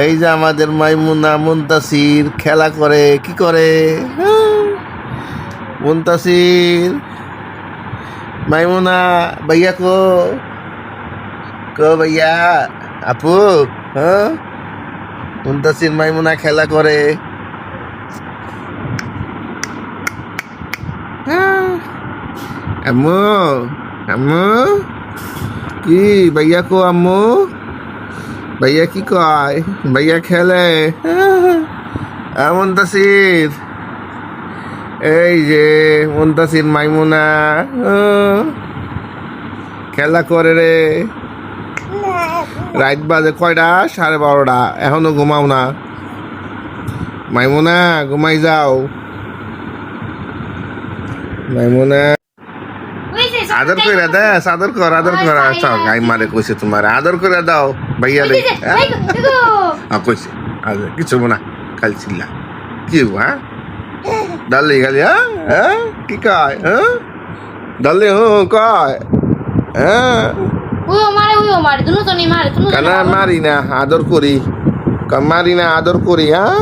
এই যে আমাদের মাইমুনা মুনতাসির খেলা করে, কি করে মুনতাসির? মাইমুনা ভাইয়া কো ভাইয়া আপু, হ্যাঁ মুনতাসির মাইমুনা খেলা করে। আম্মু আম্মু কি ভাইয়া কো? আম্মু ভাইয়া কি কয়? ভাইয়া খেলে মুনতাসির। এই যে মুনতাসির মাইমুনা খেলা করে রে। রাত বাজে কয়টা? 12:30। এখনো ঘুমাও না? মাইমুনা ঘুমাই যাও। মাইমুনা আদর করে দে, আদর কর, আদর কর। আচ্ছা গাই মারে কইছে তোমার আদর করে দাও ভাইয়া রে। কইছে কিছু না, খালি চিল্লা কি হ্যাঁ ডালি খালি হ্যাঁ কি কয়? হ্যাঁ ডালি কয় হ্যাঁ কেন মারি না আদর করি, মারি না আদর করি। হ্যাঁ